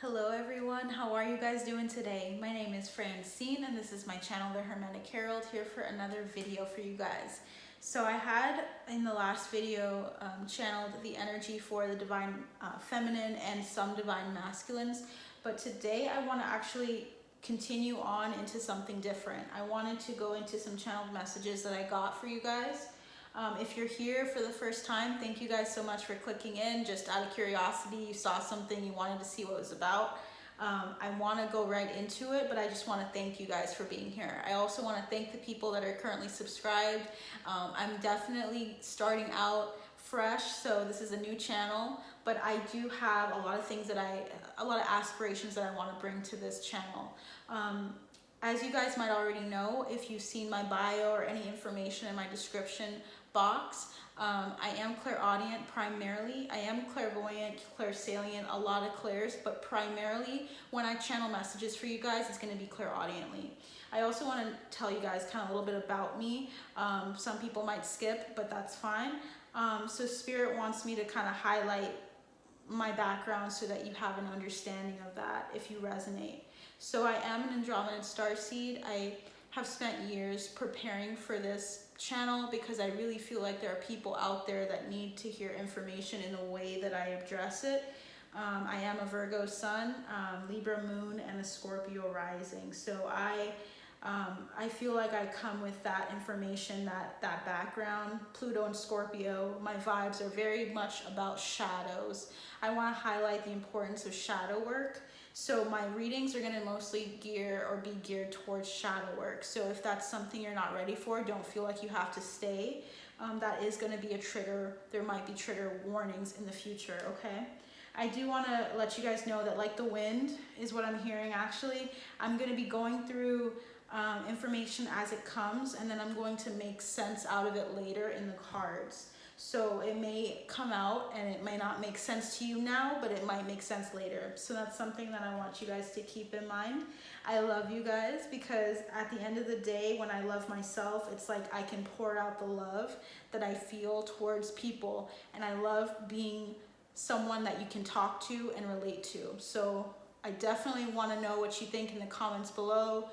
Hello everyone, how are you guys doing today? My name is Francine and this is my channel, The Hermetic Herald, here for another video for you guys. So I had in the last video channeled the energy for the divine feminine and some divine masculines, but today I want to actually continue on into something different. I wanted to go into some channeled messages that I got for you guys. If you're here for the first time, thank you guys so much for clicking in. Just out of curiosity, you saw something, you wanted to see what it was about. I want to go right into it, but I just want to thank you guys for being here. I also want to thank the people that are currently subscribed. I'm definitely starting out fresh, so this is a new channel, but I do have a lot of things that a lot of aspirations that I want to bring to this channel. As you guys might already know, if you've seen my bio or any information in my description box, I am clairaudient primarily. I am clairvoyant, clairsalient, a lot of clairs, but primarily when I channel messages for you guys, it's going to be clairaudiently. I also want to tell you guys kind of a little bit about me. Some people might skip, but that's fine. So Spirit wants me to kind of highlight my background so that you have an understanding of that if you resonate. So I am an Andromedan starseed. I have spent years preparing for this channel because I really feel like there are people out there that need to hear information in the way that I address it. I am a Virgo sun, Libra moon, and a Scorpio rising. So I feel like I come with that information, that background. Pluto and Scorpio, my vibes are very much about shadows. I want to highlight the importance of shadow work. So my readings are going to mostly be geared towards shadow work. So if that's something you're not ready for, don't feel like you have to stay. That is going to be a trigger. There might be trigger warnings in the future, okay? I do want to let you guys know that like the wind is what I'm hearing actually. I'm going to be going through information as it comes, and then I'm going to make sense out of it later in the cards. So it may come out and it may not make sense to you now, but it might make sense later. So that's something that I want you guys to keep in mind. I love you guys because at the end of the day, when I love myself, it's like I can pour out the love that I feel towards people, and I love being someone that you can talk to and relate to. So I definitely want to know what you think in the comments below.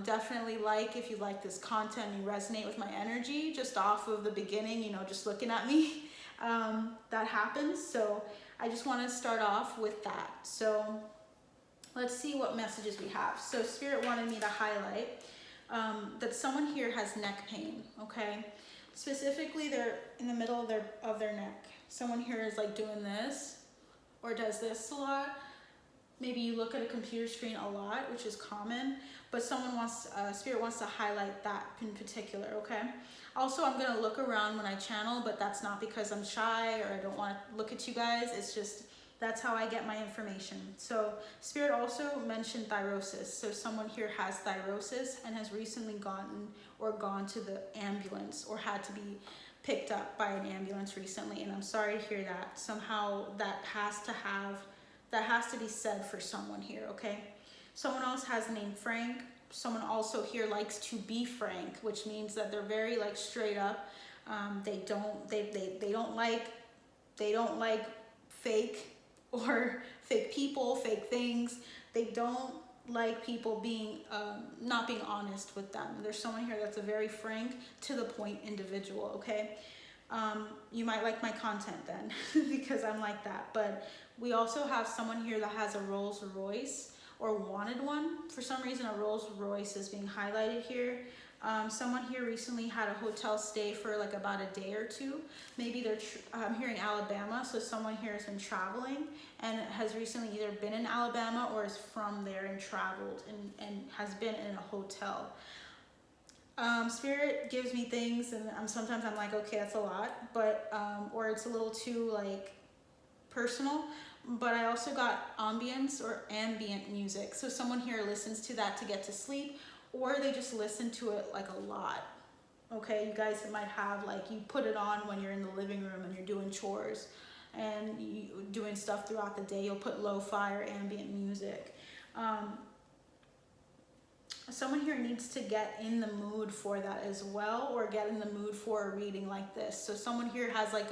Definitely if you like this content and you resonate with my energy just off of the beginning, you know, just looking at me, that happens. So I just want to start off with that. So let's see what messages we have. So Spirit wanted me to highlight that someone here has neck pain, okay? Specifically, they're in the middle of their neck. Someone here is like doing this or does this a lot. Maybe you look at a computer screen a lot, which is common, but Spirit wants to highlight that in particular, okay? Also, I'm gonna look around when I channel, but that's not because I'm shy or I don't want to look at you guys. It's just, that's how I get my information. So Spirit also mentioned thyrosis. So someone here has thyrosis and has recently gone to the ambulance or had to be picked up by an ambulance recently. And I'm sorry to hear that. Somehow that has to be said for someone here, okay? Someone else has the name Frank. Someone also here likes to be frank, which means that they're very like straight up. They don't like fake or fake people, fake things. They don't like people being not being honest with them. There's someone here that's a very frank, to the point individual, okay? You might like my content then because I'm like that. But we also have someone here that has a Rolls Royce or wanted one. For some reason, a Rolls Royce is being highlighted here. Someone here recently had a hotel stay for like about a day or two. Maybe I'm hearing Alabama, so someone here has been traveling and has recently either been in Alabama or is from there and traveled and has been in a hotel. Spirit gives me things and sometimes I'm like, okay, that's a lot, but or it's a little too like personal. But I also got ambience or ambient music. So someone here listens to that to get to sleep, or they just listen to it like a lot. Okay, you guys might have like, you put it on when you're in the living room and you're doing chores and you doing stuff throughout the day. You'll put lo-fi or ambient music. Someone here needs to get in the mood for that as well, or get in the mood for a reading like this. So someone here has like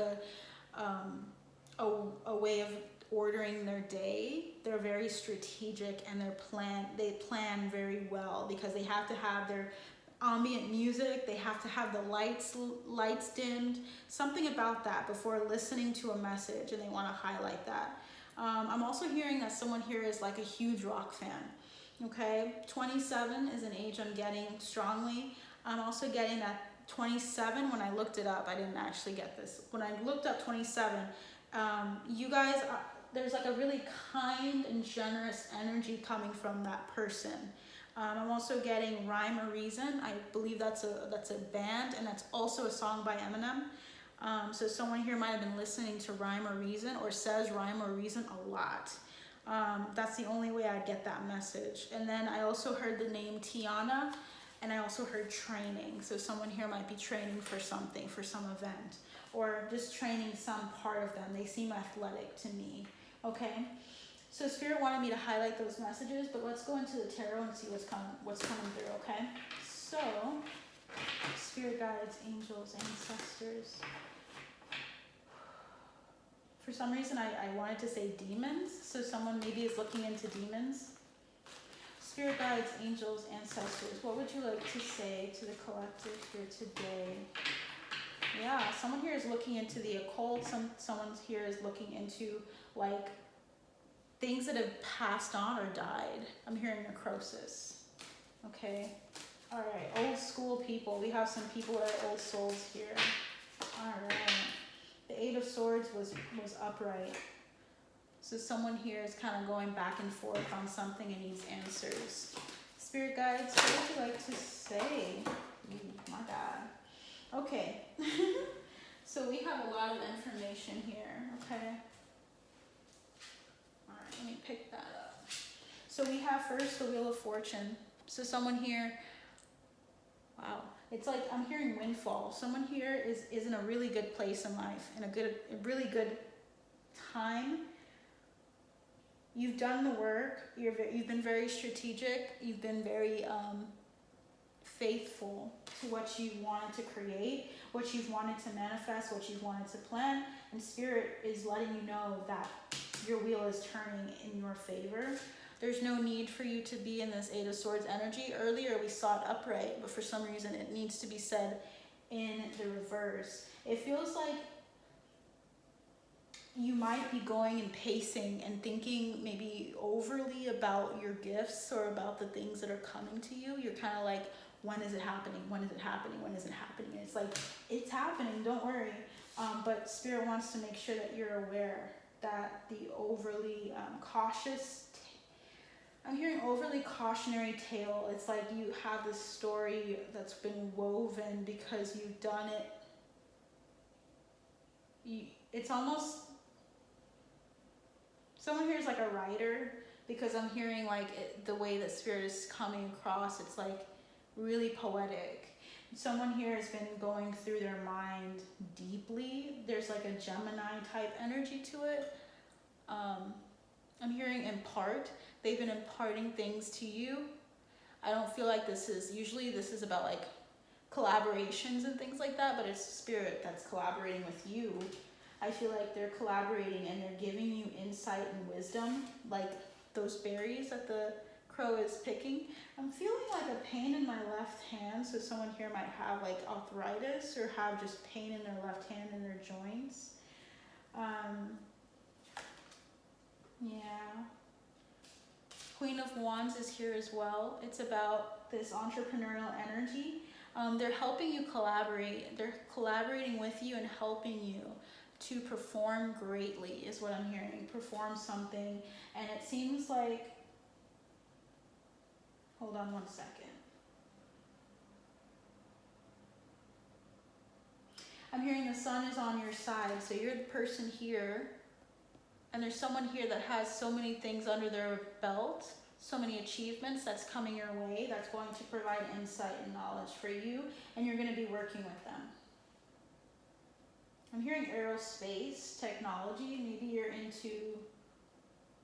a way of ordering their day. They're very strategic, and they plan very well, because they have to have their ambient music, they have to have the lights dimmed, something about that before listening to a message, and they want to highlight that. I'm also hearing that someone here is like a huge rock fan. Okay, 27 is an age I'm getting strongly. I'm also getting that 27, when I looked it up, I didn't actually get this. When I looked up 27, you guys, there's like a really kind and generous energy coming from that person. I'm also getting Rhyme or Reason. I believe that's a band, and that's also a song by Eminem. So someone here might have been listening to Rhyme or Reason, or says Rhyme or Reason a lot. That's the only way I get that message. And then I also heard the name Tiana, and I also heard training. So someone here might be training for something, for some event, or just training some part of them. They seem athletic to me. Okay. So Spirit wanted me to highlight those messages, but let's go into the tarot and see what's coming through, okay? So, Spirit guides, angels, ancestors. For some reason, I wanted to say demons, so someone maybe is looking into demons. Spirit guides, angels, ancestors, what would you like to say to the collective here today? Yeah, someone here is looking into the occult. Someone here is looking into, like, things that have passed on or died. I'm hearing necrosis. Okay. All right. Old school people. We have some people that are old souls here. All right. The Eight of Swords was upright. So someone here is kind of going back and forth on something and needs answers. Spirit guides, what would you like to say? Ooh, my God. Okay. So we have a lot of information here. Okay. Let me pick that up. So we have first the Wheel of Fortune. So someone here, wow, it's like I'm hearing windfall. Someone here is in a really good place in life, in a really good time. You've done the work. You've been very strategic. You've been very faithful to what you wanted to create, what you've wanted to manifest, what you've wanted to plan. And Spirit is letting you know that your wheel is turning in your favor. There's no need for you to be in this Eight of Swords energy. Earlier we saw it upright, but for some reason it needs to be said in the reverse. It feels like you might be going and pacing and thinking maybe overly about your gifts or about the things that are coming to you. You're kind of like, when is it happening? When is it happening? When is it happening? And it's like, it's happening, don't worry. But Spirit wants to make sure that you're aware that the overly cautious, I'm hearing overly cautionary tale. It's like you have this story that's been woven because you've done it. It's almost, someone here is like a writer, because I'm hearing like the way that Spirit is coming across, it's like really poetic. Someone here has been going through their mind deeply. There's like a Gemini type energy to it. I'm hearing impart. They've been imparting things to you. I don't feel like usually this is about like collaborations and things like that, but it's Spirit that's collaborating with you. I feel like they're collaborating and they're giving you insight and wisdom, like those berries that the crow is picking. I'm feeling like a pain in my left hand, so someone here might have like arthritis or have just pain in their left hand and their joints. Yeah. Queen of Wands is here as well. It's about this entrepreneurial energy. They're helping you collaborate. They're collaborating with you and helping you to perform greatly is what I'm hearing. Perform something. And it seems like, hold on one second. I'm hearing the sun is on your side. So you're the person here. And there's someone here that has so many things under their belt, so many achievements that's coming your way, that's going to provide insight and knowledge for you, and you're going to be working with them. I'm hearing aerospace technology. Maybe you're into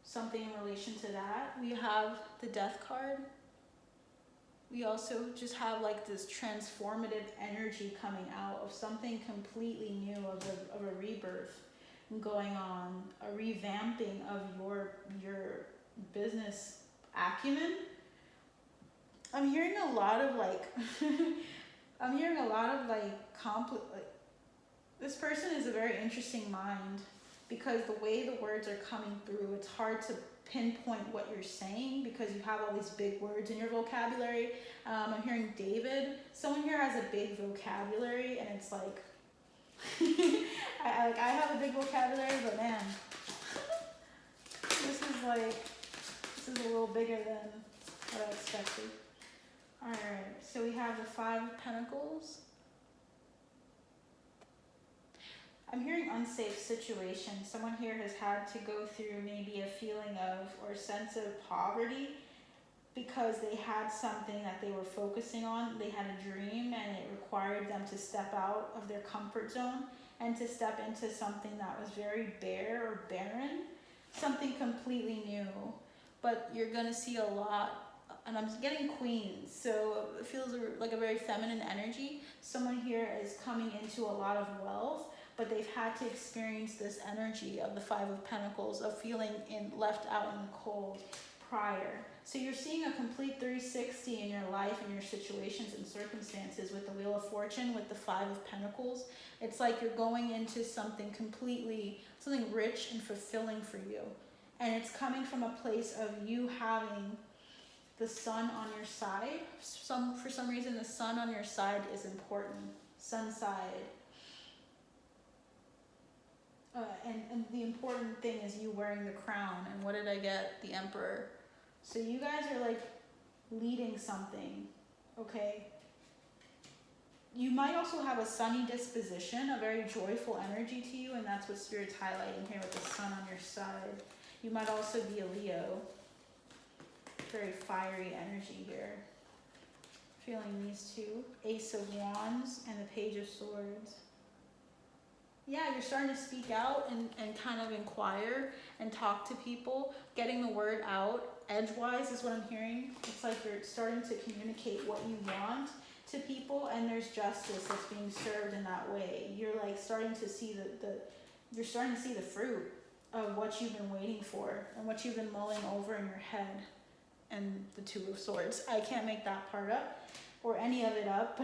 something in relation to that. We have the Death card. We also just have like this transformative energy coming out of something completely new, of a rebirth. going on, a revamping of your business acumen. I'm hearing a lot of like, I'm hearing a lot of like this person is a very interesting mind, because the way the words are coming through, it's hard to pinpoint what you're saying because you have all these big words in your vocabulary. I'm hearing David. Someone here has a big vocabulary, and it's like, I have a big vocabulary, but man, this is a little bigger than what I expected. All right, so we have the Five of Pentacles. I'm hearing unsafe situation. Someone here has had to go through maybe a feeling of or sense of poverty because they had something that they were focusing on. They had a dream, and it required them to step out of their comfort zone and to step into something that was very bare or barren, something completely new. But you're gonna see a lot, and I'm getting Queens, so it feels like a very feminine energy. Someone here is coming into a lot of wealth, but they've had to experience this energy of the Five of Pentacles, of feeling left out in the cold prior. So you're seeing a complete 360 in your life and your situations and circumstances with the Wheel of Fortune, with the Five of Pentacles. It's like you're going into something something rich and fulfilling for you. And it's coming from a place of you having the sun on your side. For some reason, the sun on your side is important. Sun side. And the important thing is you wearing the crown. And what did I get? The Emperor. So you guys are like leading something, okay? You might also have a sunny disposition, a very joyful energy to you, and that's what Spirit's highlighting here with the sun on your side. You might also be a Leo. Very fiery energy here. Feeling these two. Ace of Wands and the Page of Swords. Yeah, you're starting to speak out and kind of inquire and talk to people, getting the word out. Edgewise is what I'm hearing. It's like you're starting to communicate what you want to people, and there's justice that's being served in that way. You're like starting to see you're starting to see the fruit of what you've been waiting for and what you've been mulling over in your head. And the Two of Swords. I can't make that part up or any of it up.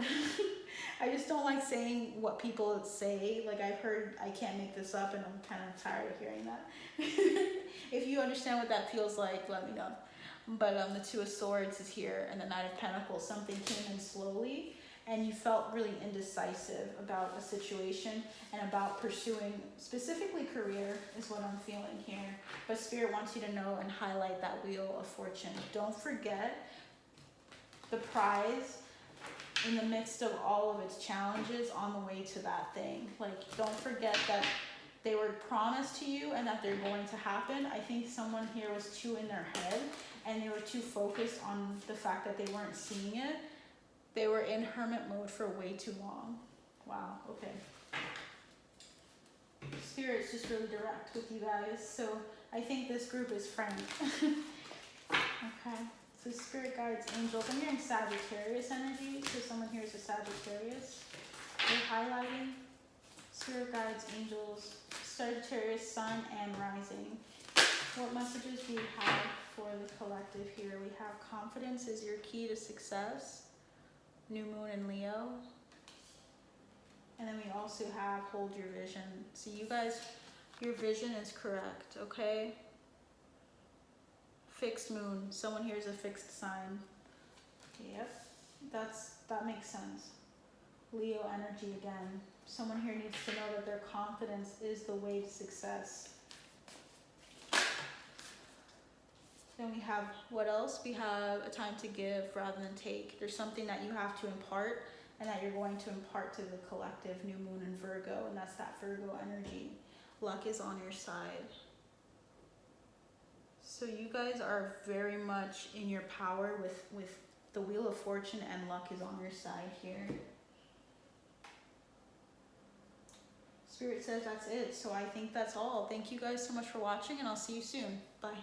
I just don't like saying what people say. Like I've heard, I can't make this up, and I'm kind of tired of hearing that. If you understand what that feels like, let me know. But the Two of Swords is here, and the Knight of Pentacles. Something came in slowly, and you felt really indecisive about a situation and about pursuing, specifically career is what I'm feeling here. But Spirit wants you to know and highlight that Wheel of Fortune. Don't forget the prize in the midst of all of its challenges on the way to that thing. Like, don't forget that they were promised to you and that they're going to happen. I think someone here was too in their head, and they were too focused on the fact that they weren't seeing it. They were in hermit mode for way too long. Wow, okay. Spirit's just really direct with you guys. So I think this group is friends. Okay. So Spirit guides, angels. I'm hearing Sagittarius energy. So someone here is a Sagittarius. They're highlighting Spirit guides, angels, Sagittarius, sun, and rising. What messages do you have for the collective here? We have confidence is your key to success. New moon in Leo. And then we also have hold your vision. So you guys, your vision is correct, okay? Fixed moon. Someone here is a fixed sign. Yep, that makes sense. Leo energy again. Someone here needs to know that their confidence is the way to success. Then we have, what else? We have a time to give rather than take. There's something that you have to impart and that you're going to impart to the collective. New moon in Virgo, and that's that Virgo energy. Luck is on your side. So you guys are very much in your power with the Wheel of Fortune, and luck is on your side here. Spirit says that's it. So I think that's all. Thank you guys so much for watching, and I'll see you soon. Bye.